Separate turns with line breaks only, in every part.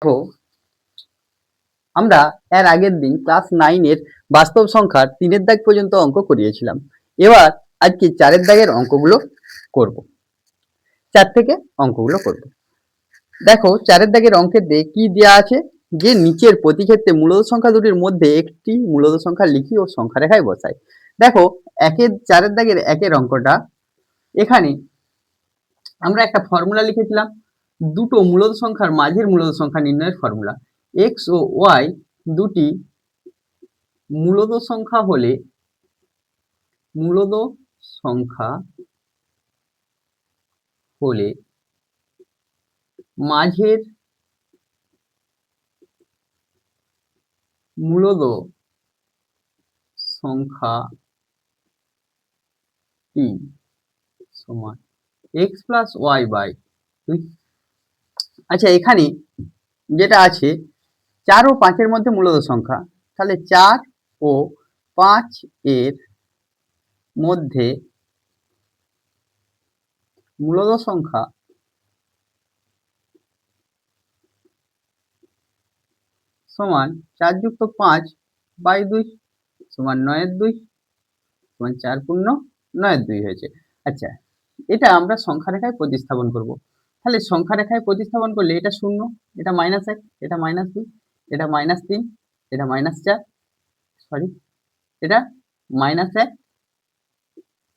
দেখো আমরা এর আগের দিন ক্লাস 9-এর বাস্তব সংখ্যার 3-এর দাগ পর্যন্ত অঙ্ক করিয়েছিলাম। এবার আজকে 4-এর দাগের অঙ্কগুলো করব। 4 থেকে অঙ্কগুলো করব। দেখো 4-এর দাগের অঙ্কের দিয়ে কি দেওয়া আছে, যে নিচের প্রতি ক্ষেত্রে মূলদ সংখ্যা দুটির মধ্যে একটি মূলদ সংখ্যা লিখি ও সংখ্যা রেখায় বসাই। দেখো 4-এর দাগের 1-এর অঙ্কটা, এখানে আমরা একটা ফর্মুলা লিখেছিলাম, দুটো মূলদ সংখ্যার মাঝের মূলদ সংখ্যা নির্ণয়ের ফর্মুলা। এক্স ও ওয়াই দুটি মূলদ সংখ্যা হলে মাঝের মূলদ সংখ্যাটি সমান এক্স প্লাস ওয়াই বাই 2। আচ্ছা, এখানে যেটা আছে 4 ও 5-এর মধ্যে মূলদ সংখ্যা, তাহলে 4 ও 5 এর মধ্যে মূলদ সংখ্যা সমান 4 যুক্ত 5 বাই 2 সমান 9-এর 2 সমান 4 পূর্ণ 9-এর 2 হয়েছে। আচ্ছা, এটা আমরা সংখ্যা রেখায় প্রতিস্থাপন করব। তাহলে সংখ্যা রেখায় প্রতিস্থাপন করলে এটা 0, এটা -1, এটা -2, এটা -3, এটা -4, সরি এটা -1,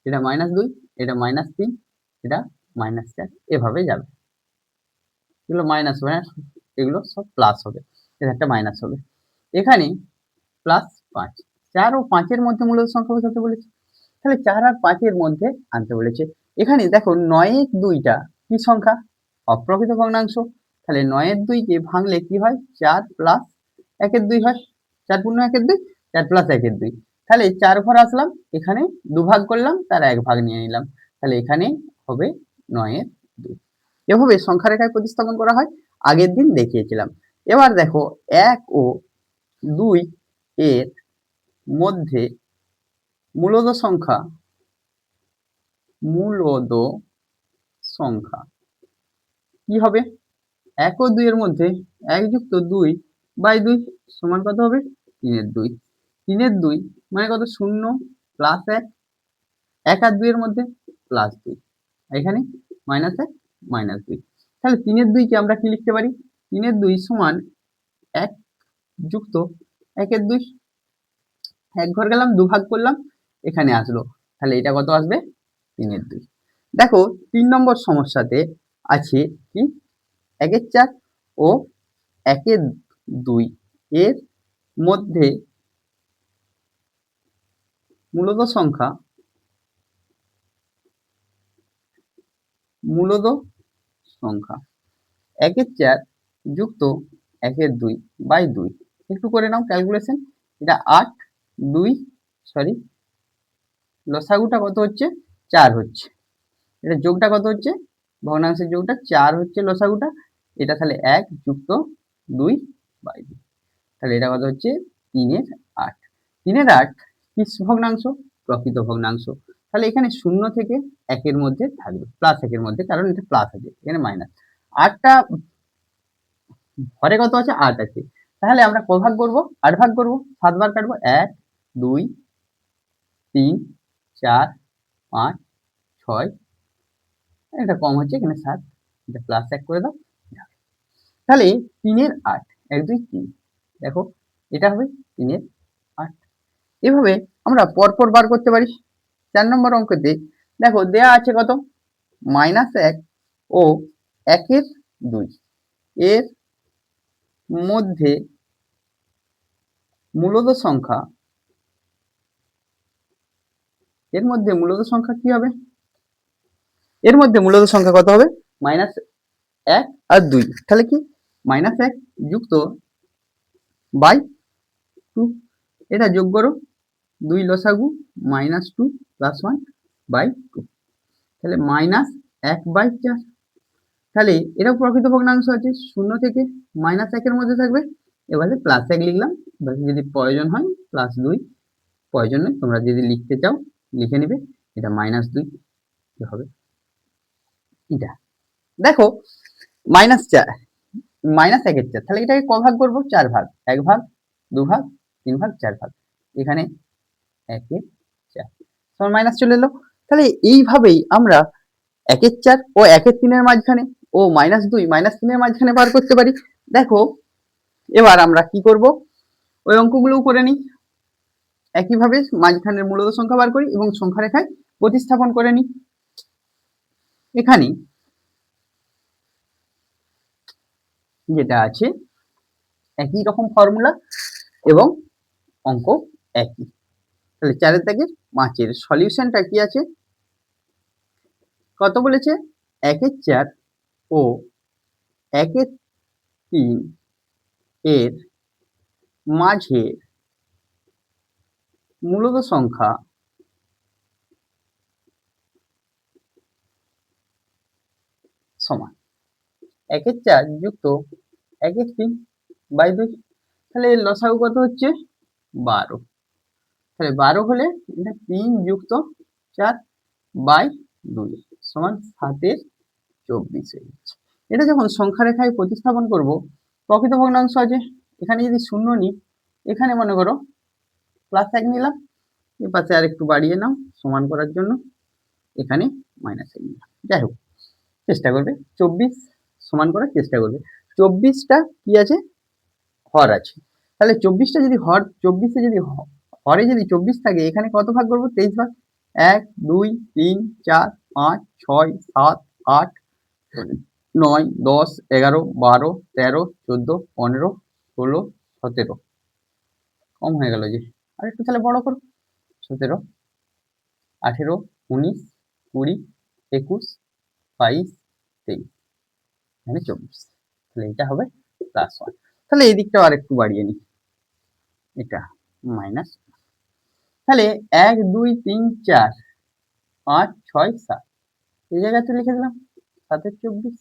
এটা -2, এটা -3, এটা -4, এভাবে যাবে। এগুলো মাইনাস হবে না, এগুলো সব প্লাস হবে, এটা একটা মাইনাস হবে। এখানে +5, 4 ও 5-এর মধ্যে মূলদ সংখ্যা বসাতে বলেছে, তাহলে 4 আর 5-এর মধ্যে আনতে বলেছে। এখানে দেখো 9-এর 2টা কি সংখ্যা, অপ্রকৃত ভগ্নাংশ, তাহলে 9-এর 2-কে ভাঙলে কি হয়, 4 প্লাস 1-এর 2 হয়, 4 পূর্ণ 1-এর 2, 4 প্লাস 1-এর 2, তাহলে 4 ঘর আসলাম, এখানে 2 ভাগ করলাম, তার 1 ভাগ নিয়ে নিলাম, তাহলে এখানে হবে 9-এর 2। এভাবে সংখ্যা রেখায় প্রতিস্থাপন করা হয়, আগের দিন দেখিয়েছিলাম। এবার দেখো 1 ও 2 এর মধ্যে মূলদ সংখ্যা কি হবে, 1 ও 2 এর মধ্যে 1 যুক্ত 2 বাই 2 সমান কত হবে, 3-এর 2। 3-এর 2 মানে কত, 0 প্লাস 1, 1 আর 2 এর মধ্যে +2, এখানে -1 -2, তাহলে 3-এর 2 কে আমরা কি লিখতে পারি, 3-এর 2 সমান 1 যুক্ত 1-এর 2, 1 ঘর গেলাম, 2 ভাগ করলাম, এখানে আসলো, তাহলে এটা কত আসবে, 3-এর 2। দেখো 3 নম্বর সমস্যাতে আছে কি, 1-এর 4 ও 1-এর 2 এর মধ্যে মূলদ সংখ্যা 1-এর 4 যুক্ত 1-এর 2 বাই 2, একটু করে নাও ক্যালকুলেশন, এটা 8, 2 সরি লসাগুটা কত হচ্ছে, 4 হচ্ছে, এটা যোগটা কত হচ্ছে, ভগ্নাংশের যোগটা 4 হচ্ছে লসাগুটা, এটা তাহলে 1 যুক্ত 2 বাই 2, তাহলে এটা কত হচ্ছে, 3-এর 8। 3-এর 8 কি ভগ্নাংশ, প্রকৃত ভগ্নাংশ, তাহলে এখানে 0 থেকে 1-এর মধ্যে থাকবে, +1-এর মধ্যে, কারণ এটা প্লাস আছে, এখানে মাইনাস। 8টা ঘরে কত আছে, 8 আছে, তাহলে আমরা ক ভাগ করবো, 8 ভাগ করবো, 7 বার কাটবো, 1 2 3 4 5 6, এটা কম হচ্ছে, এখানে 7, এটা +1 করে দাও, তাহলে 3-এর 8, 1 2 3, দেখো এটা হবে 3-এর 8। এভাবে আমরা পরপর বার করতে পারি। 4 নম্বর অঙ্কতে দেখো দেয়া আছে কত, -1 ও 1-এর 2 এর মধ্যে মূলদ সংখ্যা কি হবে, এর মধ্যে মূলদ সংখ্যা কত হবে, -1 আর 2, তাহলে কি, -1 যুক্ত বাই 2, এটা যোগ করো, 2 লসাগু -2 + 1 বাই 2, তাহলে -1/4, তাহলে এটাও প্রকৃত ভগ্নাংশ আছে, 0 থেকে -1-এর মধ্যে থাকবে, এবারে +1 লিখলাম, যদি প্রয়োজন হয় +2, প্রয়োজন নেই, তোমরা যদি লিখতে চাও লিখে নিবে, এটা -2 হবে। এটা দেখো -4 মাইনাস 1/4, তাহলে এটাকে ক ভাগ করবো? 4 ভাগ। 1 ভাগ, 2 ভাগ, 3 ভাগ, 4 ভাগ। এখানে 1/4 সমান মাইনাস চলে এলো। তাহলে এইভাবেই আমরা 1/4 ও 1/3 এর মাঝখানে ও -2 -3 এর মাঝখানে বার করতে পারি। দেখো এবার আমরা কি করব, ওই অঙ্কগুলোও করে নিই। একইভাবে মাঝখানের মূলদ সংখ্যা বার করি এবং সংখ্যা রেখায় প্রতিস্থাপন করে নিই। এখানে যেটা আছে একই রকম ফর্মুলা এবং অঙ্ক একই। তাহলে 4 দাগের 5 এর সলিউশনটা কি আছে? কত বলেছে? 1/4 ও 1/3 এর মাঝে মূলদ সংখ্যা সমান 1/4 যুক্ত 1/3/2। তাহলে এর লসাগু কত হচ্ছে? 12। তাহলে 12 হলে এটা 3 যুক্ত 4/2 সমান 7/24 হয়ে যাচ্ছে। এটা যখন সংখ্যা রেখায় প্রতিস্থাপন করব, প্রকৃত ভগ্নাংশ আছে, এখানে যদি শূন্য নিই, এখানে মনে করো +1 নিলাম, এ পাশে আর একটু বাড়িয়ে নাও সমান করার জন্য, এখানে -1 নিলাম। যাই হোক, চেষ্টা করবে 24 সমান করার চেষ্টা করবে। 24টা কি আছে? হর আছে। তাহলে 24টা যদি হর, 24 যদি হরে যদি 24 থাকে, এখানে কত ভাগ করবো? 23 ভাগ। 1 2 3 4 5 6 7 8 9 10 11 12 13 14 15 16 17। কম হয়ে গেল যে, আর একটু তাহলে বড় করো। 17 18 19 20 21 22 23, এখানে 24। তাহলে এটা হবে +1। তাহলে এই দিকটাও আর একটু বাড়িয়ে নিই, এটা মাইনাস। তাহলে 1 2 3 4 5 6 7, এই জায়গাতে লিখে দিলাম 7/24।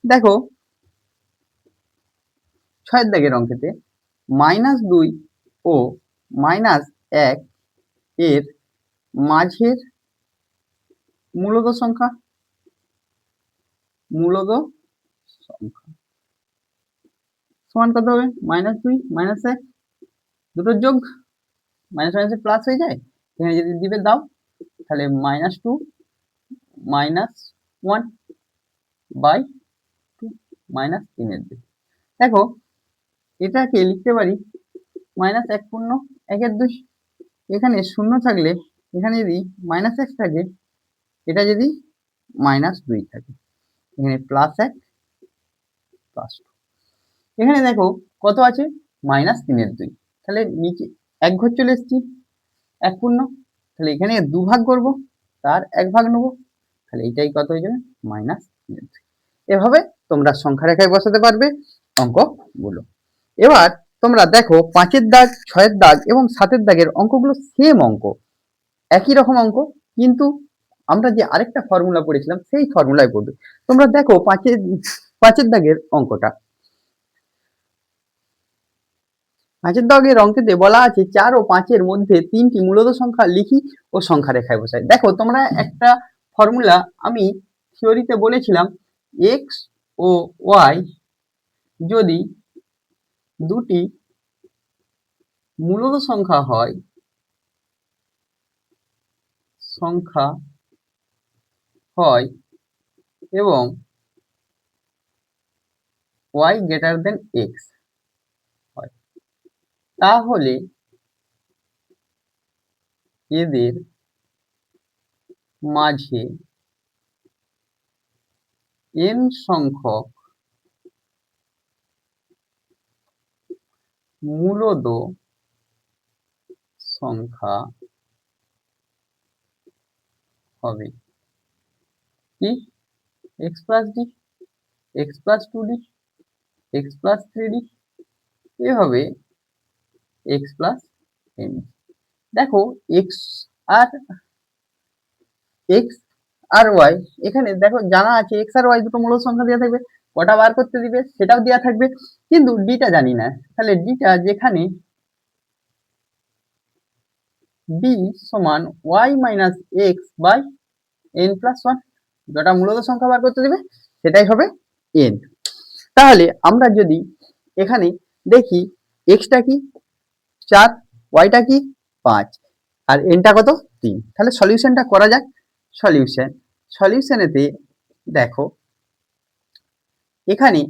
দেখো 6 দাগের অঙ্কেতে -2 ও -1 এর মাঝের মূলদ সংখ্যা সমান কত হবে? -2 -1 দুটোর যোগ, মাইনাস মাইনাসে প্লাস হয়ে যায়, এখানে যদি দিবে দাও, তাহলে -2 -1/2 -3/2। দেখো এটাকে লিখতে পারি -1 পূর্ণ 1/2। এখানে শূন্য থাকলে, এখানে যদি -1 থাকে, এটা যদি -2 থাকে, এখানে +1 +2। এখানে দেখো কত আছে? -3/2। তাহলে নিচে 1 ঘর চলে এসেছি, 1 পূর্ণ, তাহলে এখানে 2 ভাগ করব, তার 1 ভাগ নেব, তাহলে এইটাই কত হয়ে যাবে? -3/2। এভাবে তোমরা সংখ্যা রেখায় বসাতে পারবে অঙ্কগুলো। এবার তোমরা দেখো 5 দাগ, 6 দাগ এবং 7 দাগের অঙ্কগুলো সেম অঙ্ক, একই রকম অঙ্ক, কিন্তু আমরা যে আরেকটা ফর্মুলা পড়েছিলাম সেই ফর্মুলায় পড়বে। তোমরা দেখো 5 দাগের অঙ্কটা, 5 দাগের অঙ্কেতে বলা আছে 4 ও 5 এর মধ্যে 3টি মূলদ সংখ্যা লিখি ও সংখ্যা রেখায় বসাই। দেখো তোমরা একটা ফর্মুলা আমি থিওরিতে বলেছিলাম, x ও y যদি দুটি মূলদ সংখ্যা হয় এবং y greater than x হয়, তাহলে এদের মাঝে n সংখ্যক মূলদ সংখ্যা হবে কি? x plus d, x plus 2d, x plus 3d, এভাবে x plus n। দেখো x আর y, এখানে দেখো জানা আছে x আর y দুটো মূলদ সংখ্যা দেওয়া থাকবে, কটা বার করতে দিবে সেটাও দেওয়া থাকবে, কিন্তু ডিটা জানি না। তাহলে ডিটা যেখানে d সমান y minus x by n plus 1, যেটা মূলদ সংখ্যা বার করতে দিবে সেটাই হবে n। তাহলে আমরা যদি এখানে দেখি এক্সটা কি 4, ওয়াইটা কি 5 আর এনটা কত 3, তাহলে সলিউশনটা করা যাক। সলিউশনেতে দেখো এখানে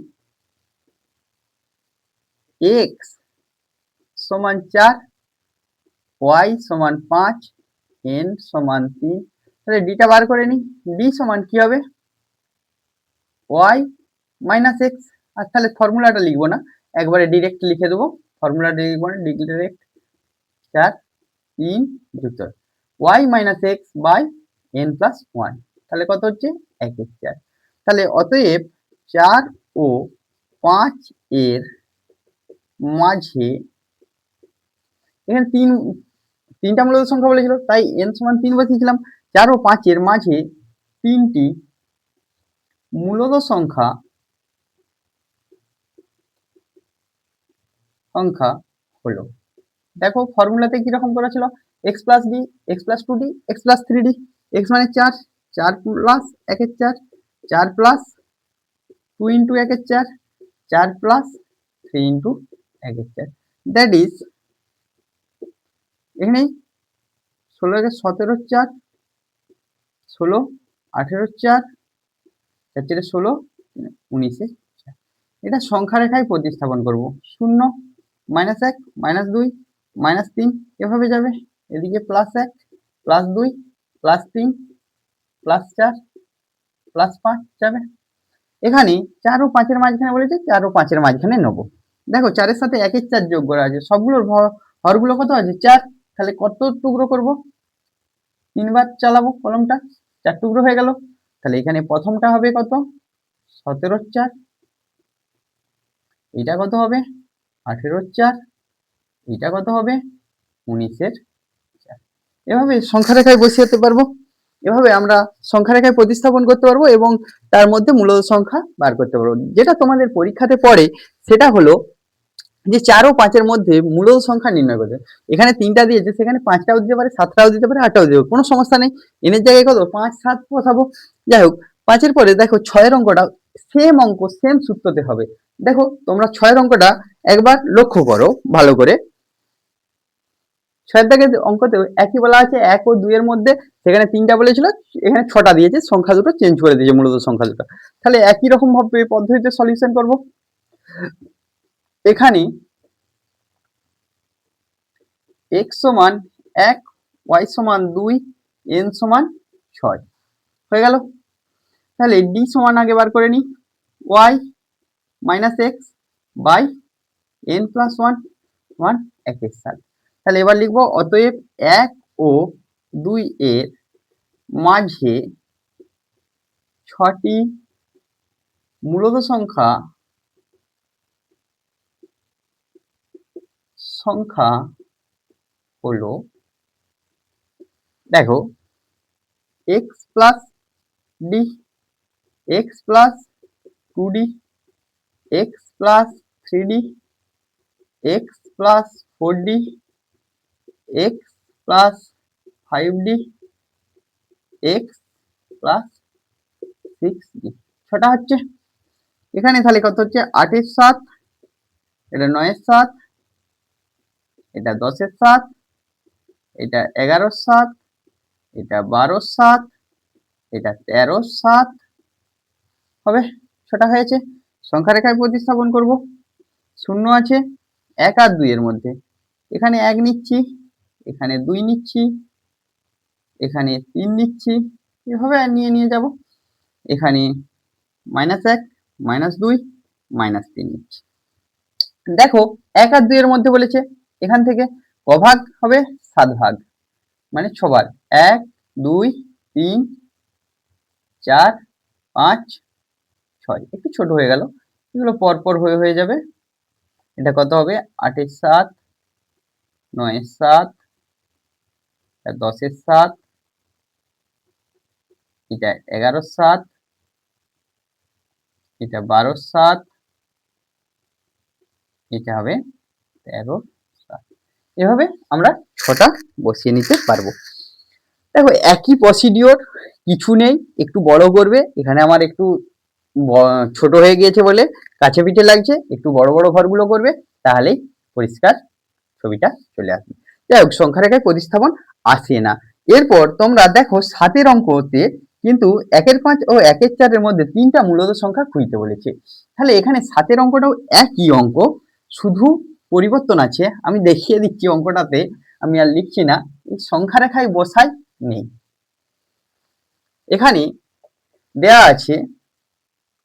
x সমান 4, y সমান 5, n সমান 3, তাহলে ডিটা বার করে নিই। ডি সমান কি হবে y মাইনাস এক্স, আর তাহলে ফর্মুলাটা লিখবো না, একবারে ডিরেক্ট লিখে দেবো। ফর্মুলাটা লিখবো না, ডিরেক্ট 4 3 যুক্ত y minus x by n plus 1, তাহলে কত হচ্ছে 1/4। তাহলে অতএব 4 ও 5 এর মাঝে, এখানে তিনটা মূলত সংখ্যা বলেছিল তাই n সমান 3 বসিয়েছিলাম। 4 ও 5 এর মাঝে তিনটি মূলত সংখ্যা হলো। দেখো ফর্মুলাতে কিরকম করা ছিল, x plus D, x plus 2d, x plus 3d। X মানে 4, 4 plus 1/4, 4 plus 2 into 1/4, 4 plus 3 into 1/4, that is এখানে 16 কে 17 4, 16 18 4, 4 16 19 4। এটা সংখ্যা রেখায় প্রতিস্থাপন করব। 0 মাইনাস 1 মাইনাস 2 মাইনাস 3 এভাবে যাবে, এদিকে plus 1 plus 2 plus 3 plus 4 plus 5 যাবে। এখানে 4 ও 5 এর মাঝখানে বলেছে 4 ও 5 এর মাঝখানে নেব। দেখো 4 এর সাথে 1 এর 4 যোগ করা আছে, সবগুলোর হরগুলো কত আছে 4, তাহলে কত টুকরো করব 3 বার চালাবো কলমটা, 4 টুকরো হয়ে গেল। তাহলে এখানে প্রথমটা হবে কত 17 4, এটা কত হবে 18 4, এটা কত হবে 19 4। এভাবে সংখ্যা রেখায় বসিয়ে পারবো। এভাবে আমরা সংখ্যা রেখায় প্রতিস্থাপন করতে পারবো এবং তার মধ্যে মূলত সংখ্যা বার করতে পারবো। যেটা তোমাদের পরীক্ষাতে পড়ে সেটা হলো যে 4 ও 5 এর মধ্যে মূলত সংখ্যা নির্ণয় করতে। এখানে 3টা দিয়েছে, সেখানে 5টাও দিতে পারে, 7টাও দিতে পারে, 8টাও দিতে পারে, কোনো সমস্যা নেই। এনের জায়গায় কত 5 7 বসাবো। যাই হোক 5 এর পরে দেখো 6 এর অঙ্কটা সেম অঙ্ক, সেম সূত্রতে হবে। দেখো তোমরা 6 এর অঙ্কটা একবার লক্ষ্য করো ভালো করে। 6 এর দাগের অঙ্কতেও একই বলা আছে 1 ও 2 এর মধ্যে, সেখানে 3টা বলেছিল, এখানে 6টা দিয়েছে, সংখ্যা দুটো চেঞ্জ করে দিয়েছে মূলত সংখ্যা দুটো। তাহলে একই রকম ভাবে পদ্ধতিতে সলিউশন করব। এখানে x সমান 1, y সমান 2, n সমান 6 হয়ে গেল। তাহলে d সমান আগে বার করে নি, y minus x by n plus 1, 1/7। তাহলে এবার লিখবো অতএব 1 ও 2 এর মাঝে 6টি মূলত সংখ্যা হলো, দেখো x plus D, x plus 2d, x plus 3d, x plus 4d, x plus 5d, x plus 6d। 6টা হচ্ছে এখানে, তাহলে কত হচ্ছে 8 এর 7, এটা 9 এর 7, এটা 10 এর 7, এটা 11 এর 7, এটা 12 এর 7, এটা 13 এর 7 হবে। 6টা হয়েছে। সংখ্যা রেখায় প্রতিস্থাপন করব। 0 আছে 1 আর 2 এর মধ্যে, এখানে 1 নিচ্ছি, এখানে 2 নিচ্ছি, এখানে 3 নিচ্ছি, এভাবে নিয়ে নিয়ে যাব। এখানে -1 -2 -3 নিচ্ছি। দেখো 1 আর 2 এর মধ্যে বলেছে, এখান থেকে ক ভাগ হবে 7 ভাগ, মানে 6 বার, 1 2 3 4 5 6, একটু ছোট হয়ে গেল, এগুলো পরপর হয়ে যাবে। এটা কত হবে 8 এর 7, 9 এর 7, 10 এর 7, এটা 11 এর 7, এটা 12 এর 7, এটা হবে 13 এর 7। এভাবে আমরা 6টা বসিয়ে নিতে পারবো। দেখো একই প্রসিডিওর, কিছু নেই, একটু বড় করবে, এখানে আমার একটু ছোট হয়ে গিয়েছে বলে কাছে পিঠে লাগছে, একটু বড় বড় ঘরগুলো করবে, তাহলেই পরিষ্কার ছবিটা চলে আসবে। যাই হোক, সংখ্যা রেখায় প্রতিস্থাপন আসে না। এরপর তোমরা দেখো 7 অঙ্কতে কিন্তু 1-5 ও 1-4 মধ্যে 3টা মূলদ সংখ্যা খুঁজতে বলেছে। তাহলে এখানে 7 অঙ্কটাও একই অঙ্ক, শুধু পরিবর্তন আছে। আমি দেখিয়ে দিচ্ছি অঙ্কটাতে, আমি আর লিখছি না, এই সংখ্যা রেখায় বসাই নেই। এখানে দেয়া আছে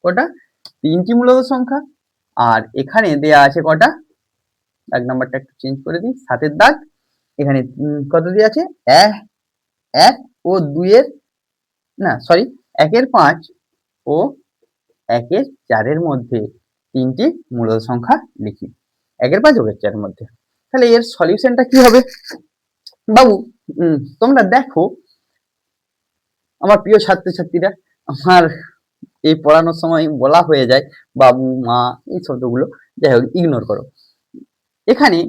কটা, 3টি মূলদ সংখ্যা, আর এখানে দেয়া আছে কটা, দাগ নাম্বারটা একটু চেঞ্জ করে দিই, 7-এর দাগ। এখানে কত দেওয়া আছে, 1 ও 2 এর, না সরি, 1-5 ও 1-4 মধ্যে 3টি মূলদ সংখ্যা লিখি, 1-5 ও 1-4 মধ্যে। তাহলে এর সলিউশনটা কি হবে বাবু? তোমরা দেখো, আমার প্রিয় ছাত্রছাত্রীরা, আমার এই পড়ানোর সময় বলা হয়ে যায় বাবু মা এই শব্দগুলো, যাই হোক ইগনোর করো। এখানে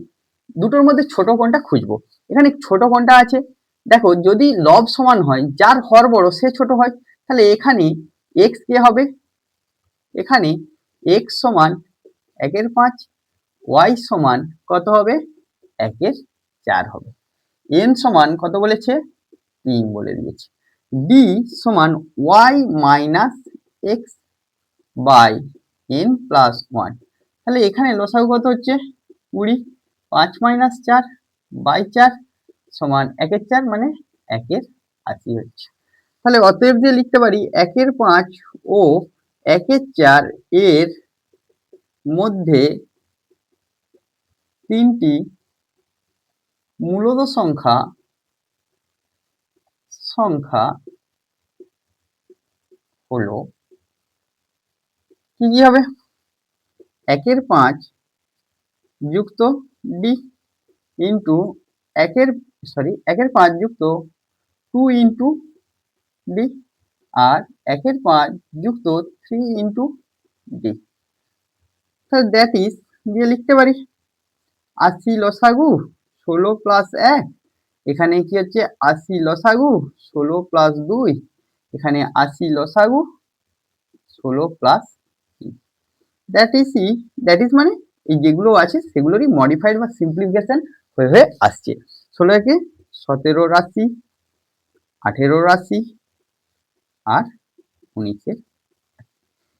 দুটোর মধ্যে ছোট কোনটা খুঁজবো। এখানে ছোট কোনটা আছে, দেখো যদি লব সমান হয়, যার হর বড় সে ছোট হয়, তাহলে এখানে x কে হবে, এখানে x সমান 1-5, y সমান কত হবে, 1-4 হবে, n সমান কত বলেছে, 3 বলে দিয়েছে, d সমান y minus x by n plus 1। তাহলে এখানে লসাগু কত হচ্ছে, 20, 5 মাইনাস 4 বাই 4 সমান 1-4, মানে 1-80 হচ্ছে। তাহলে অতএব দিয়ে লিখতে পারি 1-5 ও 1-4 এর মধ্যে 3টি মূলদ সংখ্যা হলো, কি কি হবে, 1-5 যুক্ত d ইন্টু 1-5 যুক্ত 2 ইন্টু d, আর 1-5 যুক্ত 3 ইন্টু d। তাহলে দ্যাট ইজ দিয়ে লিখতে পারি 80 লসাগু 16 প্লাস 1, এখানে কি হচ্ছে 80 লসাগু 16 প্লাস 2, এখানে 80 লসাগু 16 প্লাস 3। দ্যাট ইজ মানে এই যেগুলো আছে সেগুলোরই মডিফাইড বা সিম্পলিফিকেশন হয়ে হয়ে আসছে। 16 কে 17 রাশি, 18 রাশি, আর 19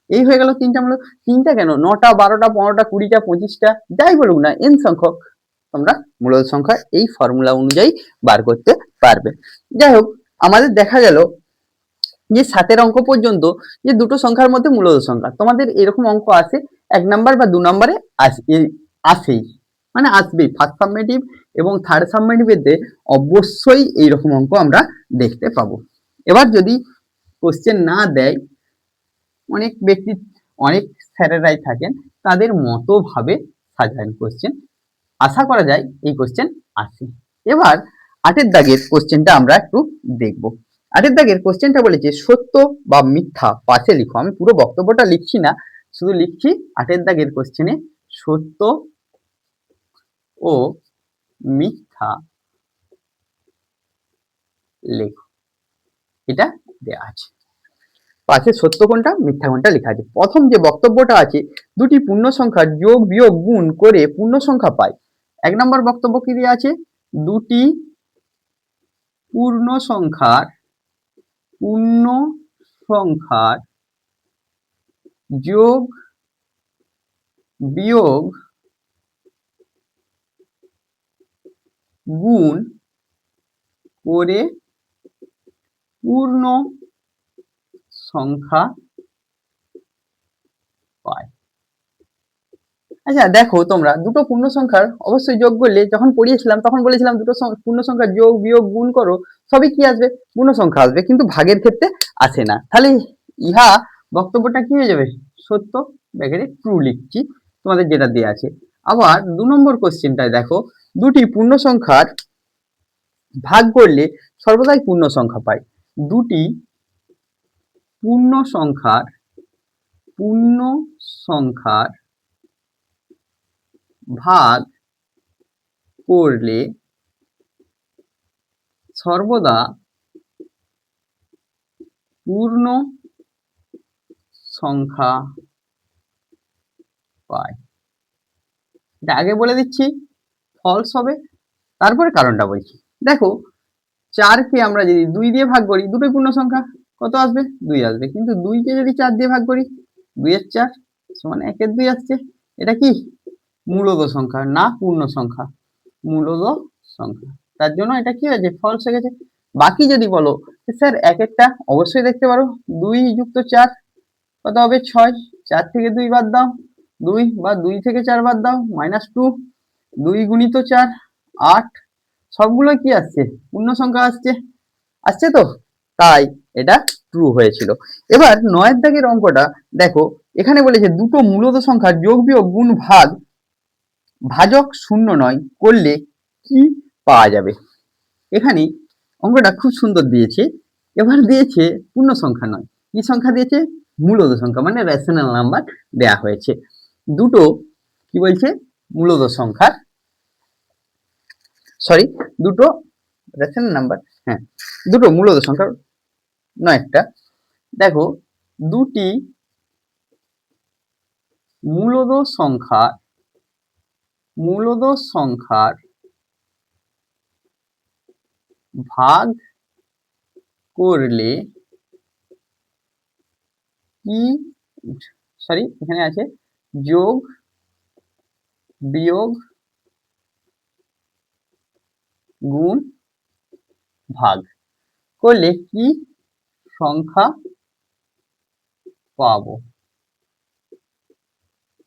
এই হয়ে গেল তিনটা মূলদ। তিনটা কেন, 9টা 12টা 15টা 20টা 25টা যাই বলুক না, n সংখ্যক তোমরা মূলদ সংখ্যা এই ফর্মুলা অনুযায়ী বার করতে পারবে। যাই হোক, আমাদের দেখা গেল যে 7 অঙ্ক পর্যন্ত যে দুটো সংখ্যার মধ্যে মূলদ সংখ্যা, তোমাদের এরকম অঙ্ক আছে 1 নাম্বার বা 2 নাম্বারে আসেই, মানে আসবেই, ফার্স্ট সাবমেটিভ এবং থার্ড সাবমেটিভেতে অবশ্যই এইরকম অঙ্ক আমরা দেখতে পাবো। এবার যদি কোশ্চেন না দেয়, অনেক ব্যক্তি, অনেক স্যারেরাই থাকেন, তাদের মতো ভাবে সাজান কোশ্চেন, আশা করা যায় এই কোশ্চেন আসে। এবার 8-এর দাগের কোশ্চেনটা আমরা একটু দেখব। 8-এর দাগের কোশ্চেনটা বলেছে সত্য বা মিথ্যা পাশে লিখো। আমি পুরো বক্তব্যটা লিখছি না, শুধু লিখছি 8-এর দাগের কোশ্চেনে সত্য ও মিথ্যা লেখো, এটা দেয়া আছে। পাশে সত্য কোনটা মিথ্যা কোনটা লেখা আছে। প্রথম যে বক্তব্যটা আছে, দুটি পূর্ণ সংখ্যার যোগ বিয়োগ গুণ করে পূর্ণ সংখ্যা পাই। 1 নম্বর বক্তব্য কি দেওয়া আছে, দুটি পূর্ণ সংখ্যার যোগ বিয়োগ গুণ করে পূর্ণ সংখ্যা পাই। আচ্ছা দেখো, তোমরা দুটো পূর্ণ সংখ্যার অবশ্যই যোগ করলে, যখন পড়িয়েছিলাম তখন বলেছিলাম দুটো পূর্ণ সংখ্যার যোগ বিয়োগ গুণ করো, সবই কি আসবে, পূর্ণ সংখ্যা আসবে, কিন্তু ভাগের ক্ষেত্রে আসে না। তাহলে ইহা বক্তব্যটা কি হয়ে যাবে, সত্য, ব্র্যাকেটে ট্রু লিখছি, তোমাদের যেটা দেওয়া আছে। আবার 2 নম্বর কোশ্চেনটায় দেখো, দুটি পূর্ণ সংখ্যার ভাগ করলে সর্বদাই পূর্ণ সংখ্যা পাই। দুটি পূর্ণ সংখ্যার ভাগ করলে সর্বদা পূর্ণ সংখ্যা পাই। এটা আগে বলে দিচ্ছি, ফলস হবে, তারপরে কারণটা বলছি। দেখো 4কে আমরা যদি 2 দিয়ে ভাগ করি, দুটোই পূর্ণ সংখ্যা, কত আসবে? 2 আসবে। কিন্তু 2কে যদি 4 দিয়ে ভাগ করি, 2 এর 4 সমান 1 এর 2 আসছে। এটা কি মূলদ সংখ্যা না পূর্ণ সংখ্যা? মূলদ সংখ্যা, তার জন্য এটা কি হয়েছে? ফলস হয়ে গেছে। বাকি যদি বলো স্যার এক একটা, অবশ্যই দেখতে পারো 2 যুক্ত 4 কত হবে? 6। 4 থেকে 2 বাদ দাও 2, বা 2 থেকে 4 বাদ দাও -2, 2 গুণিত 4 8, সবগুলো কি আসছে? পূর্ণ সংখ্যা আসছে, আসছে তো, তাই এটা ট্রু হয়েছিল। এবার 9 দাগের অঙ্কটা দেখো, এখানে বলেছে দুটো মূলদ সংখ্যার যোগ বিয়োগ গুণ ভাগ ভাজক শূন্য নয় করলে কি পাওয়া যাবে? এখানে অঙ্কটা খুব সুন্দর দিয়েছে। এবার দিয়েছে পূর্ণ সংখ্যা নয়, কি সংখ্যা দিয়েছে? মূলদ সংখ্যা, মানে রেশনাল নাম্বার দেয়া হয়েছে। দুটো কি বলছে? মূলদ সংখ্যার, সরি দুটো রেশনাল নাম্বার, হ্যাঁ দুটো মূলদ সংখ্যার নয় একটা। দেখো দুটি মূলদ সংখ্যার ভাগ করলে কি, সরি এখানে আছে যোগ বিয়োগ গুণ ভাগ করলে কি সংখ্যা পাবো?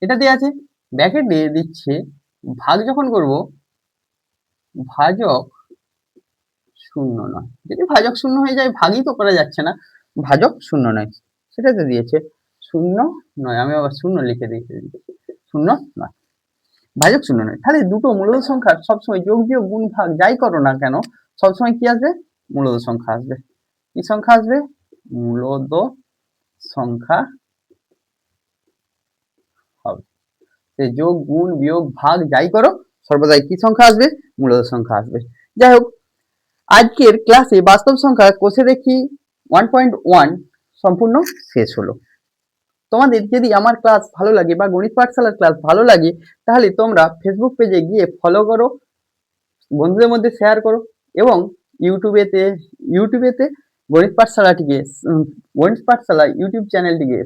এটা দিয়ে আছে, ব্র্যাকেট দিয়ে দিচ্ছে ভাগ যখন করব, ভাজক শূন্য নয়। যদি ভাজক শূন্য হয়ে যায়, ভাগই তো করা যাচ্ছে না, ভাজক শূন্য নয়, সেটাতে দিয়েছে শূন্য নয়। আমি আবার শূন্য লিখে দিয়েছি, শূন্য নয়, ভাজক শূন্য নয়। তাহলে দুটো মূলদ সংখ্যার সবসময় যোগ বিয়োগ গুণ ভাগ যাই করো না কেন, সবসময় কি আসবে? মূলদ সংখ্যা আসবে। কি সংখ্যা আসবে? মূলদ সংখ্যা হবে। যোগ গুণ বিয়োগ ভাগ যাই করো, সর্বদাই কি সংখ্যা আসবে? মূলদ সংখ্যা আসবে। যাই হোক, আজকের ক্লাসে বাস্তব সংখ্যা কোষে দেখি 1.1 সম্পূর্ণ শেষ হলো। তোমাদের যদি আমার ক্লাস ভালো লাগে বা গণিত পাঠশালার ক্লাস ভালো লাগে, তাহলে তোমরা ফেসবুক পেজে গিয়ে ফলো করো, বন্ধুদের মধ্যে শেয়ার করো, এবং ইউটিউবেতে গণিত পাঠশালাটিকে, গণিত পাঠশালা ইউটিউব চ্যানেলটিকে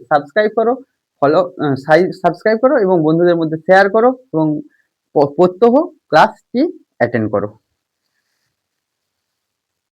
সাবস্ক্রাইব করো এবং বন্ধুদের মধ্যে শেয়ার করো, এবং প্রত্যহ ক্লাসটি অ্যাটেন্ড করো।